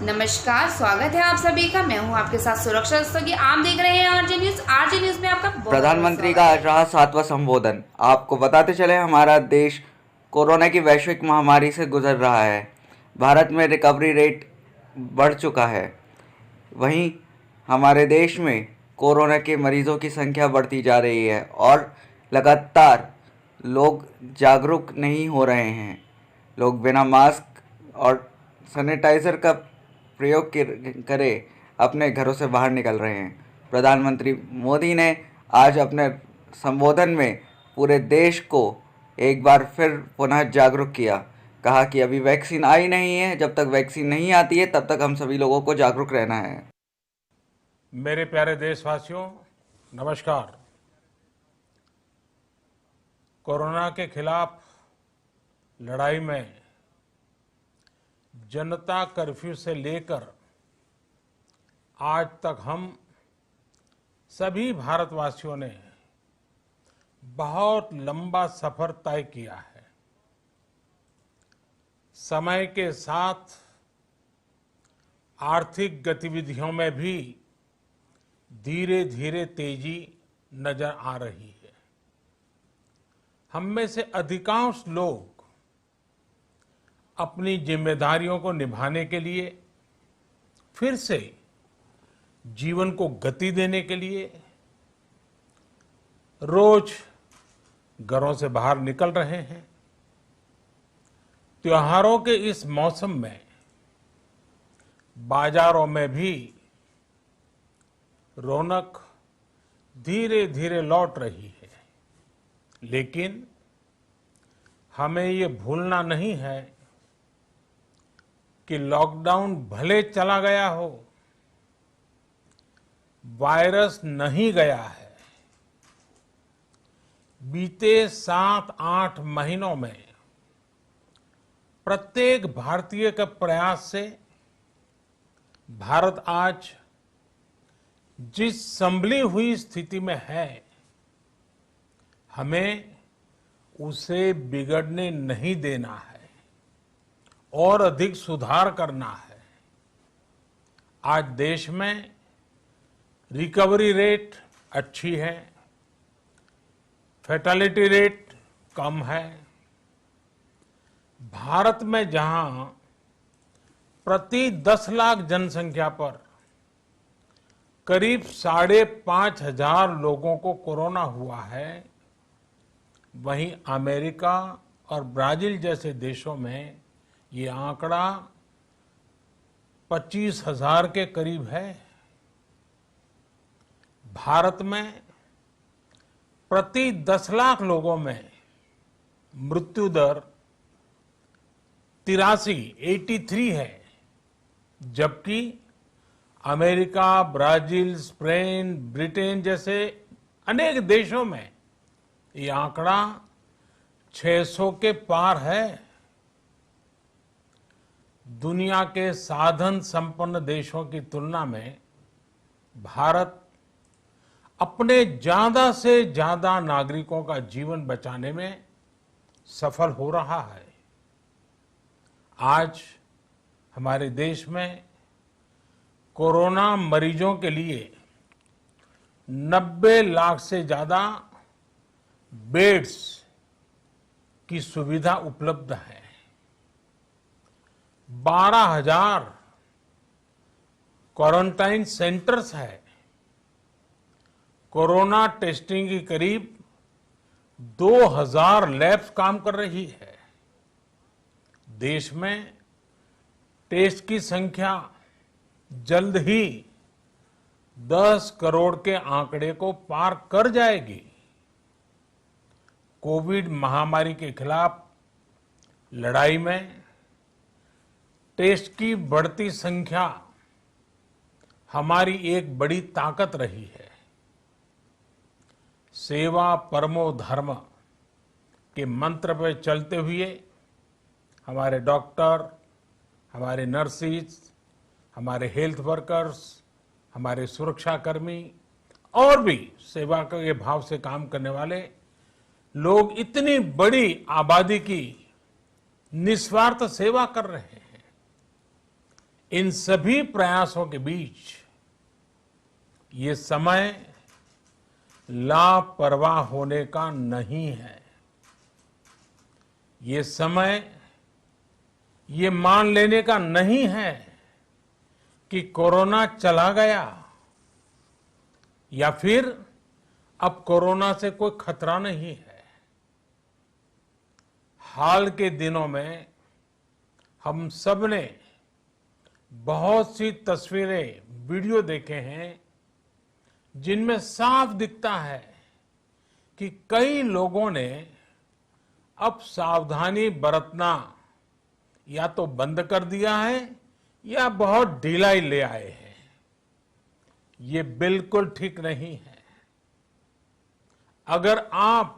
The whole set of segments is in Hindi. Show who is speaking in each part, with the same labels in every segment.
Speaker 1: नमस्कार, स्वागत है आप सभी का। मैं हूं आपके साथ सुरक्षा दस्तगी। आप देख रहे हैं आरजे न्यूज। आरजे न्यूज में आपका बहुत
Speaker 2: प्रधानमंत्री का
Speaker 1: स्वागत
Speaker 2: आज रहा 7वां संबोधन। आपको बताते चले, हमारा देश कोरोना की वैश्विक महामारी से गुजर रहा है। भारत में रिकवरी रेट बढ़ चुका है। वहीं हमारे देश में कोरोना के मरीजों की संख्या बढ़ती जा रही है और लगातार लोग जागरूक नहीं हो रहे हैं। लोग बिना मास्क और सैनिटाइज़र का प्रयोग करे अपने घरों से बाहर निकल रहे हैं। प्रधानमंत्री मोदी ने आज अपने संबोधन में पूरे देश को एक बार फिर पुनः जागरूक किया। कहा कि अभी वैक्सीन आई नहीं है, जब तक वैक्सीन नहीं आती है तब तक हम सभी लोगों को जागरूक रहना है।
Speaker 3: मेरे प्यारे देशवासियों, नमस्कार। कोरोना के खिलाफ लड़ाई में जनता कर्फ्यू से लेकर आज तक हम सभी भारतवासियों ने बहुत लंबा सफर तय किया है। समय के साथ आर्थिक गतिविधियों में भी धीरे धीरे तेजी नजर आ रही है। हम में से अधिकांश लोग अपनी जिम्मेदारियों को निभाने के लिए, फिर से जीवन को गति देने के लिए रोज घरों से बाहर निकल रहे हैं। त्योहारों के इस मौसम में बाजारों में भी रौनक धीरे धीरे लौट रही है। लेकिन हमें ये भूलना नहीं है कि लॉकडाउन भले चला गया हो, वायरस नहीं गया है। बीते 7-8 महीनों में प्रत्येक भारतीय के प्रयास से भारत आज जिस संभली हुई स्थिति में है, हमें उसे बिगड़ने नहीं देना है और अधिक सुधार करना है। आज देश में रिकवरी रेट अच्छी है, फैटेलिटी रेट कम है। भारत में जहां प्रति 10 लाख जनसंख्या पर करीब 5,500 लोगों को कोरोना हुआ है, वहीं अमेरिका और ब्राजील जैसे देशों में ये आंकड़ा 25,000 के करीब है। भारत में प्रति 10 लाख लोगों में मृत्यु दर 83 है, जबकि अमेरिका, ब्राजील, स्पेन, ब्रिटेन जैसे अनेक देशों में ये आंकड़ा 600 के पार है। दुनिया के साधन संपन्न देशों की तुलना में भारत अपने ज्यादा से ज्यादा नागरिकों का जीवन बचाने में सफल हो रहा है। आज हमारे देश में कोरोना मरीजों के लिए 90 लाख से ज्यादा बेड्स की सुविधा उपलब्ध है। 12,000 क्वारंटाइन सेंटर्स है। कोरोना टेस्टिंग की करीब 2,000 लैब्स काम कर रही है। देश में टेस्ट की संख्या जल्द ही 10 करोड़ के आंकड़े को पार कर जाएगी। कोविड महामारी के खिलाफ लड़ाई में टेस्ट की बढ़ती संख्या हमारी एक बड़ी ताकत रही है। सेवा परमो धर्म के मंत्र पर चलते हुए हमारे डॉक्टर, हमारे नर्सिस, हमारे हेल्थ वर्कर्स, हमारे सुरक्षाकर्मी और भी सेवा के भाव से काम करने वाले लोग इतनी बड़ी आबादी की निस्वार्थ सेवा कर रहे हैं। इन सभी प्रयासों के बीच ये समय लापरवाह होने का नहीं है। ये समय ये मान लेने का नहीं है कि कोरोना चला गया या फिर अब कोरोना से कोई खतरा नहीं है। हाल के दिनों में हम सब ने बहुत सी तस्वीरें, वीडियो देखे हैं जिनमें साफ दिखता है कि कई लोगों ने अब सावधानी बरतना या तो बंद कर दिया है या बहुत ढिलाई ले आए हैं। ये बिल्कुल ठीक नहीं है। अगर आप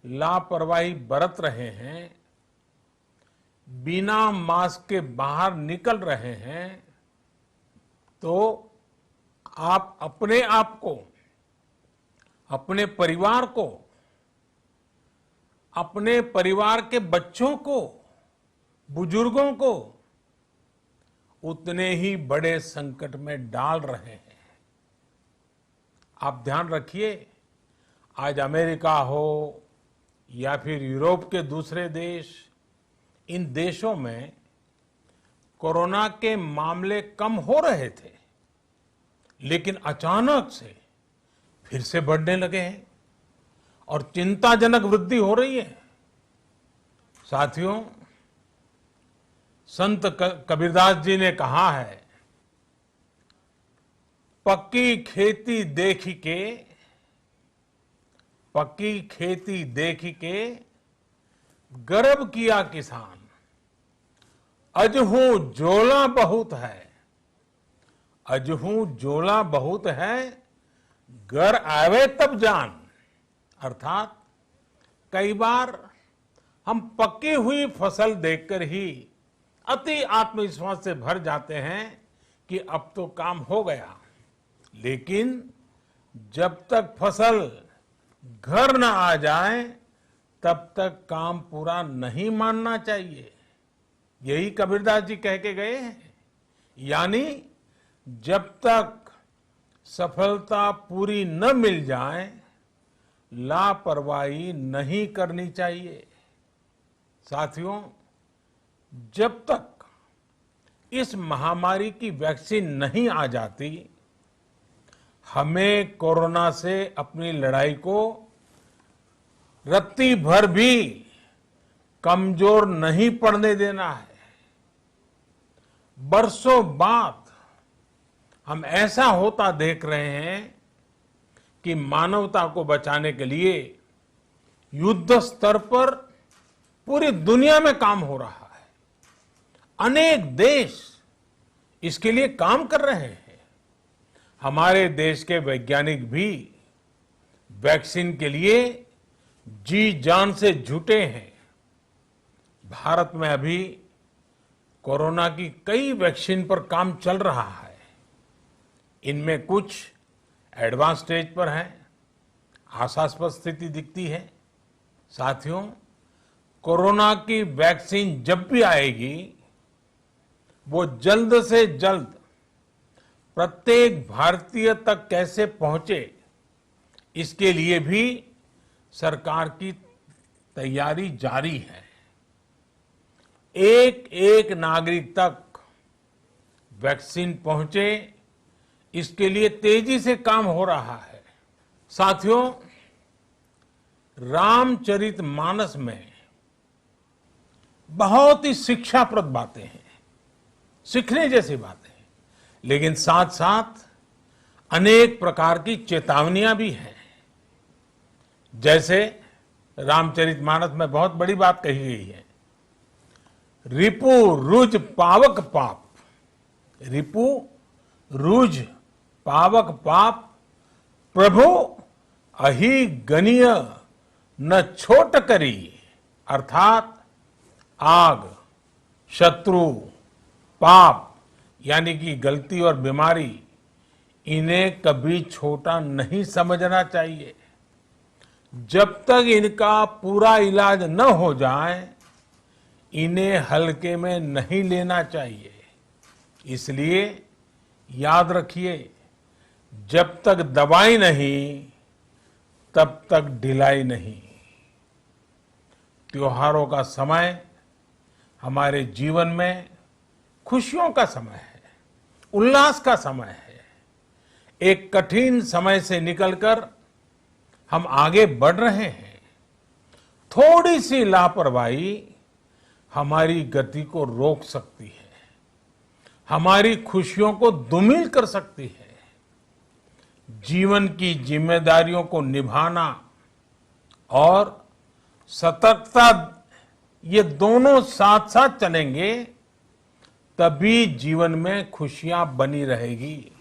Speaker 3: लापरवाही बरत रहे हैं, बिना मास्क के बाहर निकल रहे हैं, तो आप अपने आप को, अपने परिवार को, अपने परिवार के बच्चों को, बुजुर्गों को उतने ही बड़े संकट में डाल रहे हैं। आप ध्यान रखिए, आज अमेरिका हो या फिर यूरोप के दूसरे देश, इन देशों में कोरोना के मामले कम हो रहे थे, लेकिन अचानक से फिर से बढ़ने लगे हैं और चिंताजनक वृद्धि हो रही है। साथियों, संत कबीरदास जी ने कहा है, पक्की खेती देख के गर्व किया किसान, अजहू जोला बहुत है, घर आवे तब जान। अर्थात कई बार हम पक्की हुई फसल देखकर ही अति आत्मविश्वास से भर जाते हैं कि अब तो काम हो गया, लेकिन जब तक फसल घर न आ जाए तब तक काम पूरा नहीं मानना चाहिए। यही कबीरदास जी कह के गए हैं। यानी जब तक सफलता पूरी न मिल जाए, लापरवाही नहीं करनी चाहिए। साथियों, जब तक इस महामारी की वैक्सीन नहीं आ जाती, हमें कोरोना से अपनी लड़ाई को रत्ती भर भी कमजोर नहीं पड़ने देना है। बरसों बाद हम ऐसा होता देख रहे हैं कि मानवता को बचाने के लिए युद्ध स्तर पर पूरी दुनिया में काम हो रहा है। अनेक देश इसके लिए काम कर रहे हैं। हमारे देश के वैज्ञानिक भी वैक्सीन के लिए जी जान से जुटे हैं। भारत में अभी कोरोना की कई वैक्सीन पर काम चल रहा है। इनमें कुछ एडवांस स्टेज पर है, आशास्पद स्थिति दिखती है। साथियों, कोरोना की वैक्सीन जब भी आएगी, वो जल्द से जल्द प्रत्येक भारतीय तक कैसे पहुंचे, इसके लिए भी सरकार की तैयारी जारी है। एक एक नागरिक तक वैक्सीन पहुंचे, इसके लिए तेजी से काम हो रहा है। साथियों, रामचरितमानस में बहुत ही शिक्षाप्रद बातें हैं, सीखने जैसी बातें हैं, लेकिन साथ साथ अनेक प्रकार की चेतावनियां भी हैं। जैसे रामचरितमानस में बहुत बड़ी बात कही गई है, रिपु रुज पावक पाप। रिपु रुज पावक पाप प्रभु अहि गनीय न छोट करी। अर्थात आग, शत्रु, पाप यानी कि गलती और बीमारी, इन्हें कभी छोटा नहीं समझना चाहिए। जब तक इनका पूरा इलाज न हो जाए, इन्हें हल्के में नहीं लेना चाहिए। इसलिए याद रखिए, जब तक दवाई नहीं तब तक ढिलाई नहीं। त्योहारों का समय हमारे जीवन में खुशियों का समय है, उल्लास का समय है। एक कठिन समय से निकलकर हम आगे बढ़ रहे हैं। थोड़ी सी लापरवाही हमारी गति को रोक सकती है, हमारी खुशियों को धूमिल कर सकती है। जीवन की जिम्मेदारियों को निभाना और सतर्कता, ये दोनों साथ साथ चलेंगे तभी जीवन में खुशियां बनी रहेगी।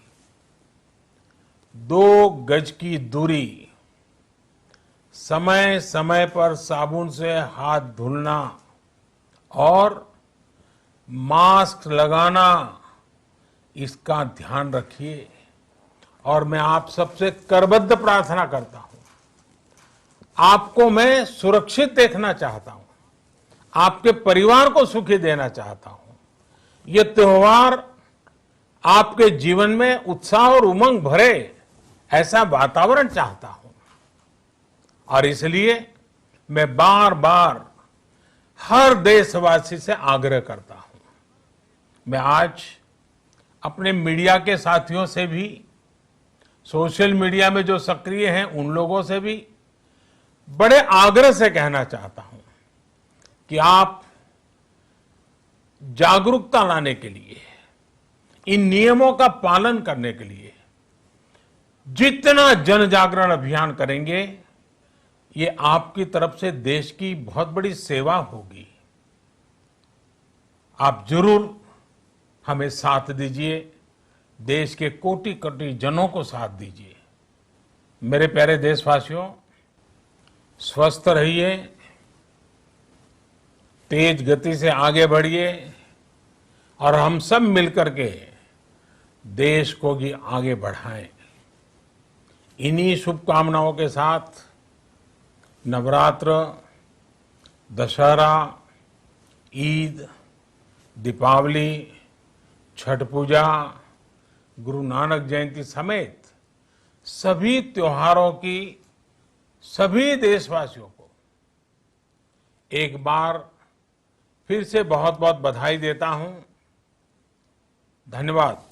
Speaker 3: 2 गज की दूरी, समय समय पर साबुन से हाथ धुलना और मास्क लगाना, इसका ध्यान रखिए। और मैं आप सबसे करबद्ध प्रार्थना करता हूं, आपको मैं सुरक्षित देखना चाहता हूं, आपके परिवार को सुखी देना चाहता हूं। ये त्योहार आपके जीवन में उत्साह और उमंग भरे, ऐसा वातावरण चाहता हूं। और इसलिए मैं बार बार हर देशवासी से आग्रह करता हूं। मैं आज अपने मीडिया के साथियों से भी, सोशल मीडिया में जो सक्रिय हैं उन लोगों से भी बड़े आग्रह से कहना चाहता हूं कि आप जागरूकता लाने के लिए, इन नियमों का पालन करने के लिए जितना जन जागरण अभियान करेंगे, ये आपकी तरफ से देश की बहुत बड़ी सेवा होगी। आप जरूर हमें साथ दीजिए, देश के कोटि कोटि जनों को साथ दीजिए। मेरे प्यारे देशवासियों, स्वस्थ रहिए, तेज गति से आगे बढ़िए और हम सब मिलकर के देश को भी आगे बढ़ाएं। इन्हीं शुभकामनाओं के साथ नवरात्र, दशहरा, ईद, दीपावली, छठ पूजा, गुरु नानक जयंती समेत सभी त्योहारों की सभी देशवासियों को एक बार फिर से बहुत बहुत बधाई देता हूं। धन्यवाद।